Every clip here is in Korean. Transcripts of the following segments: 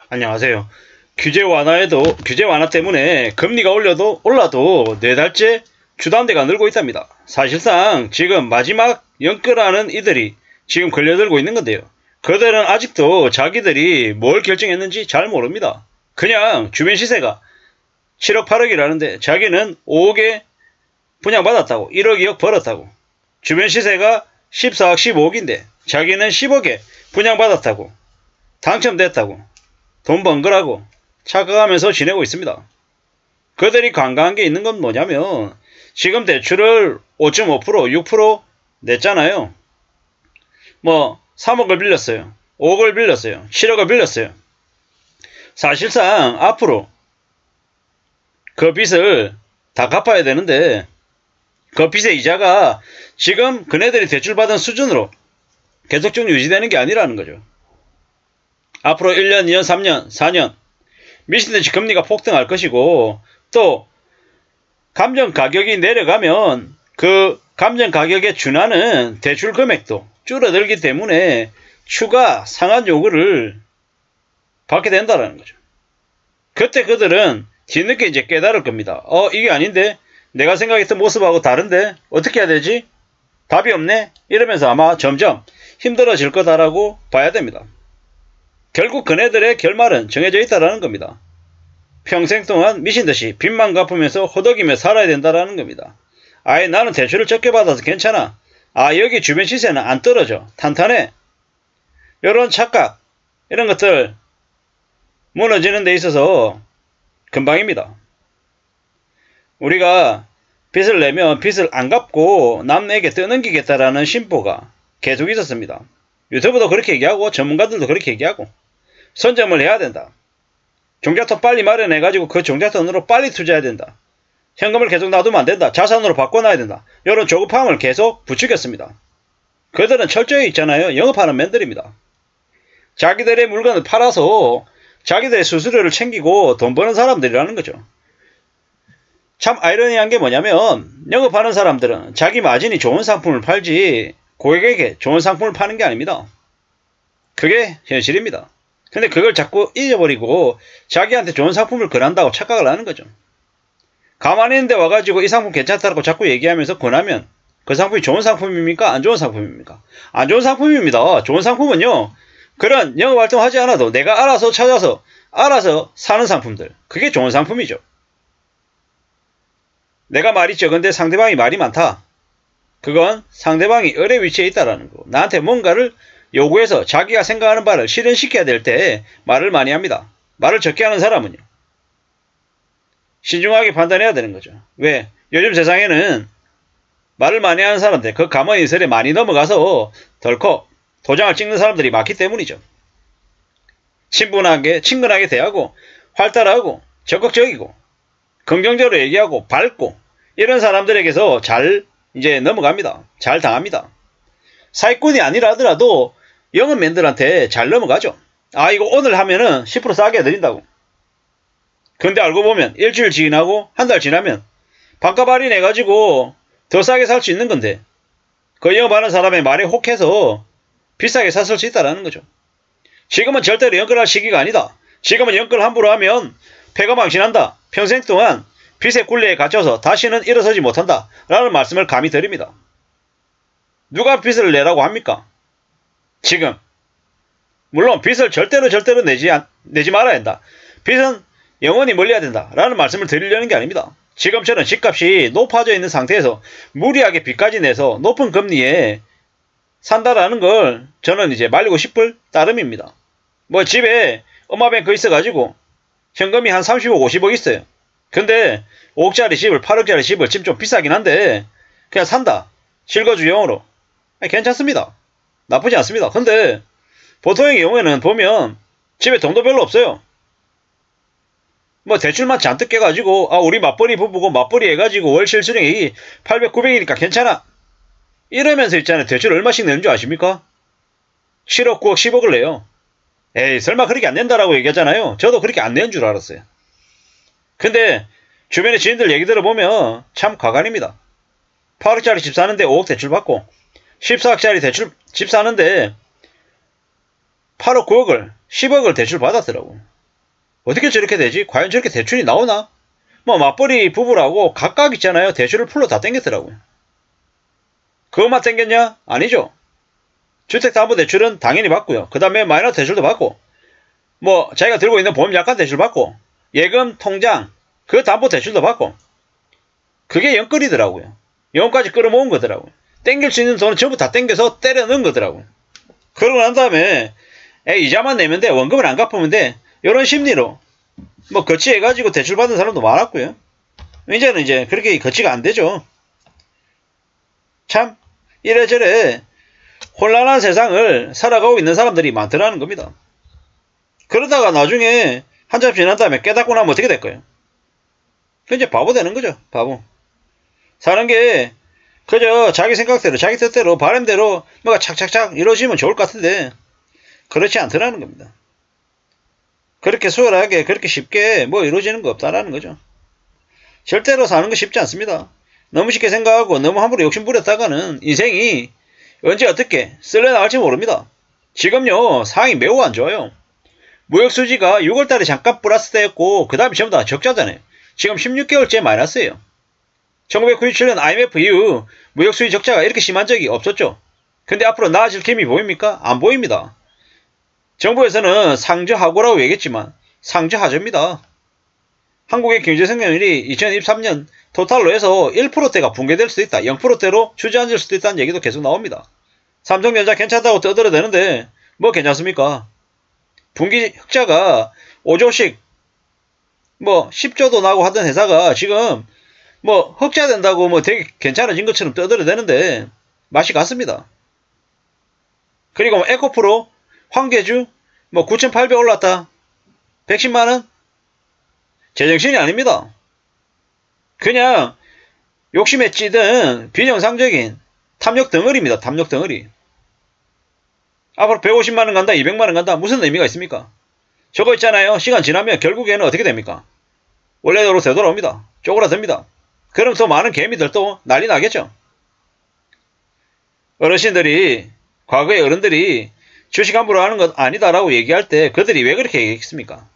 안녕하세요. 규제 완화 때문에 금리가 올라도 4달째 주담대가 늘고 있답니다. 사실상 지금 마지막 연끌하는 이들이 지금 걸려들고 있는 건데요. 그들은 아직도 자기들이 뭘 결정했는지 잘 모릅니다. 그냥 주변 시세가 7억 8억이라는데 자기는 5억에 분양받았다고, 1억 2억 벌었다고. 주변 시세가 14억 15억인데 자기는 10억에 분양받았다고, 당첨됐다고, 돈 번 거라고 착각하면서 지내고 있습니다. 그들이 관광한 게 있는 건 뭐냐면 지금 대출을 5.5%, 6% 냈잖아요. 뭐 3억을 빌렸어요. 5억을 빌렸어요. 7억을 빌렸어요. 사실상 앞으로 그 빚을 다 갚아야 되는데 그 빚의 이자가 지금 그네들이 대출받은 수준으로 계속적으로 유지되는 게 아니라는 거죠. 앞으로 1년, 2년, 3년, 4년 미친듯이 금리가 폭등할 것이고, 또 감정 가격이 내려가면 그 감정 가격에 준하는 대출 금액도 줄어들기 때문에 추가 상한 요구를 받게 된다는 거죠. 그때 그들은 뒤늦게 이제 깨달을 겁니다. 이게 아닌데, 내가 생각했던 모습하고 다른데 어떻게 해야 되지? 답이 없네? 이러면서 아마 점점 힘들어질 거다라고 봐야 됩니다. 결국 그네들의 결말은 정해져 있다는 겁니다. 평생 동안 미친듯이 빚만 갚으면서 호덕이며 살아야 된다는 겁니다. 아예 나는 대출을 적게 받아서 괜찮아. 여기 주변 시세는 안 떨어져. 탄탄해. 이런 착각, 이런 것들 무너지는 데 있어서 금방입니다. 우리가 빚을 내면 빚을 안 갚고 남에게 떠넘기겠다라는 심보가 계속 있었습니다. 유튜브도 그렇게 얘기하고 전문가들도 그렇게 얘기하고 선점을 해야 된다. 종잣돈 빨리 마련해가지고 그 종잣돈으로 빨리 투자해야 된다. 현금을 계속 놔두면 안 된다. 자산으로 바꿔놔야 된다. 이런 조급함을 계속 부추겼습니다. 그들은 철저히 있잖아요. 영업하는 맨들입니다. 자기들의 물건을 팔아서 자기들의 수수료를 챙기고 돈 버는 사람들이라는 거죠. 참 아이러니한 게 뭐냐면 영업하는 사람들은 자기 마진이 좋은 상품을 팔지 고객에게 좋은 상품을 파는 게 아닙니다. 그게 현실입니다. 근데 그걸 자꾸 잊어버리고 자기한테 좋은 상품을 권한다고 착각을 하는 거죠. 가만히 있는데 와가지고 이 상품 괜찮다고 자꾸 얘기하면서 권하면 그 상품이 좋은 상품입니까? 안 좋은 상품입니까? 안 좋은 상품입니다. 좋은 상품은요, 그런 영업활동 하지 않아도 내가 알아서 찾아서 알아서 사는 상품들, 그게 좋은 상품이죠. 내가 말이 적은데 상대방이 말이 많다. 그건 상대방이 을의 위치에 있다라는 거. 나한테 뭔가를 요구해서 자기가 생각하는 바를 실현시켜야 될 때 말을 많이 합니다. 말을 적게 하는 사람은요, 신중하게 판단해야 되는 거죠. 왜? 요즘 세상에는 말을 많이 하는 사람들, 그 가만히설에 많이 넘어가서 덜컥 도장을 찍는 사람들이 많기 때문이죠. 친근하게 대하고 활달하고 적극적이고 긍정적으로 얘기하고 밝고 이런 사람들에게서 잘 이제 넘어갑니다. 잘 당합니다. 사기꾼이 아니라 하더라도 영업맨들한테 잘 넘어가죠. 이거 오늘 하면은 10% 싸게 해드린다고. 근데 알고 보면 일주일 지나고 한 달 지나면 반값 할인해가지고 더 싸게 살 수 있는 건데 그 영업하는 사람의 말에 혹해서 비싸게 샀을 수 있다는 거죠. 지금은 절대로 연끌할 시기가 아니다. 지금은 연끌 함부로 하면 패가 망신한다. 평생 동안 빚의 굴레에 갇혀서 다시는 일어서지 못한다. 라는 말씀을 감히 드립니다. 누가 빚을 내라고 합니까? 지금. 물론 빚을 절대로 내지 말아야 한다. 빚은 영원히 멀리해야 된다. 라는 말씀을 드리려는 게 아닙니다. 지금처럼 집값이 높아져 있는 상태에서 무리하게 빚까지 내서 높은 금리에 산다라는 걸 저는 이제 말리고 싶을 따름입니다. 뭐 집에 엄마뱅크 있어가지고 현금이 한 30억 50억 있어요. 근데 5억짜리 집을 8억짜리 집을 지금 좀 비싸긴 한데 그냥 산다. 실거주용으로. 괜찮습니다. 나쁘지 않습니다. 근데 보통의 경우에는 보면 집에 돈도 별로 없어요. 뭐 대출만 잔뜩 깨가지고 우리 맞벌이 부부고 맞벌이 해가지고 월 실수령이 800, 900이니까 괜찮아. 이러면서 있잖아요. 대출 얼마씩 내는 줄 아십니까? 7억, 9억, 10억을 내요. 에이, 설마 그렇게 안 낸다라고 얘기하잖아요. 저도 그렇게 안 내는 줄 알았어요. 근데 주변의 지인들 얘기 들어보면 참 가관입니다. 8억짜리 집 사는데 5억 대출 받고 14억짜리 집 사는데 8억, 9억을 10억을 대출 받았더라고. 어떻게 저렇게 되지? 과연 저렇게 대출이 나오나? 뭐 맞벌이 부부라고 각각 있잖아요. 대출을 풀로 다 땡겼더라고요. 그것만 땡겼냐? 아니죠. 주택담보대출은 당연히 받고요. 그 다음에 마이너스 대출도 받고 뭐 자기가 들고 있는 보험 약관 대출 받고 예금, 통장, 그 담보대출도 받고 그게 영끌이더라고요. 영까지 끌어모은 거더라고요. 땡길 수 있는 돈은 전부 다 땡겨서 때려 넣은 거더라고요. 그러고 난 다음에 이자만 내면 돼. 원금을 안 갚으면 돼. 이런 심리로 뭐 거치해가지고 대출 받은 사람도 많았고요. 이제는 이제 그렇게 거치가 안 되죠. 참 이래저래 혼란한 세상을 살아가고 있는 사람들이 많더라는 겁니다. 그러다가 나중에 한참 지난 다음에 깨닫고 나면 어떻게 될 거예요? 이제 바보 되는 거죠. 바보. 사는 게 그저 자기 생각대로 자기 뜻대로 바람대로 뭐가 착착착 이루어지면 좋을 것 같은데 그렇지 않더라는 겁니다. 그렇게 수월하게 그렇게 쉽게 뭐 이루어지는 거 없다라는 거죠. 절대로 사는 거 쉽지 않습니다. 너무 쉽게 생각하고 너무 함부로 욕심 부렸다가는 인생이 언제 어떻게 쓸려 나갈지 모릅니다. 지금요 상황이 매우 안 좋아요. 무역수지가 6월달에 잠깐 플러스 되었고 그 다음에 전부 다 적자잖아요. 지금 16개월째 마이너스예요. 1997년 IMF 이후 무역수지 적자가 이렇게 심한 적이 없었죠. 근데 앞으로 나아질 기미 보입니까? 안 보입니다. 정부에서는 상저하고라고 얘기했지만 상저하저입니다. 한국의 경제성장률이 2023년 토탈로 해서 1%대가 붕괴될 수도 있다. 0%대로 주저앉을 수도 있다는 얘기도 계속 나옵니다. 삼성전자 괜찮다고 떠들어대는데 뭐 괜찮습니까? 분기 흑자가 5조씩 뭐 10조도 나고 하던 회사가 지금 뭐 흑자 된다고 뭐 되게 괜찮아진 것처럼 떠들어대는데 맛이 갔습니다. 그리고 뭐 에코프로 황계주 뭐 9,800 올랐다. 110만원? 제정신이 아닙니다. 그냥 욕심에 찌든 비정상적인 탐욕 덩어리입니다. 탐욕 덩어리. 앞으로 150만원 간다 200만원 간다 무슨 의미가 있습니까? 저거 있잖아요. 시간 지나면 결국에는 어떻게 됩니까? 원래대로 되돌아옵니다. 쪼그라듭니다. 그럼 더 많은 개미들 또 난리 나겠죠. 어르신들이 과거의 어른들이 주식 함부로 하는 건 아니다라고 얘기할 때 그들이 왜 그렇게 얘기했습니까?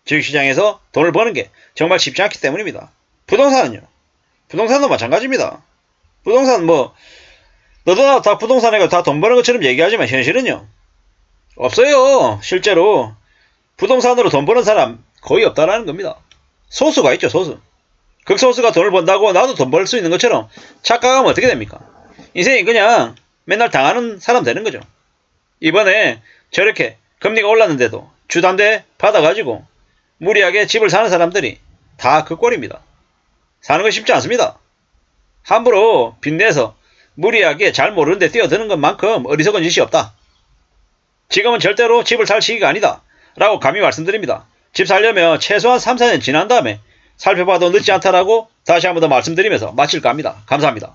주식시장에서 돈을 버는 게 정말 쉽지 않기 때문입니다. 부동산은요. 부동산도 마찬가지입니다. 부동산 뭐 너도 나도 다 부동산에 다 돈 버는 것처럼 얘기하지만 현실은요. 없어요. 실제로 부동산으로 돈 버는 사람 거의 없다라는 겁니다. 소수가 있죠. 소수. 극소수가 돈을 번다고 나도 돈 벌 수 있는 것처럼 착각하면 어떻게 됩니까? 인생이 그냥 맨날 당하는 사람 되는 거죠. 이번에 저렇게 금리가 올랐는데도 주담대 받아가지고 무리하게 집을 사는 사람들이 다 그 꼴입니다. 사는 건 쉽지 않습니다. 함부로 빚내서 무리하게 잘 모르는데 뛰어드는 것만큼 어리석은 짓이 없다. 지금은 절대로 집을 살 시기가 아니다. 라고 감히 말씀드립니다. 집 살려면 최소한 3, 4년 지난 다음에 살펴봐도 늦지 않다라고 다시 한 번 더 말씀드리면서 마칠까 합니다. 감사합니다.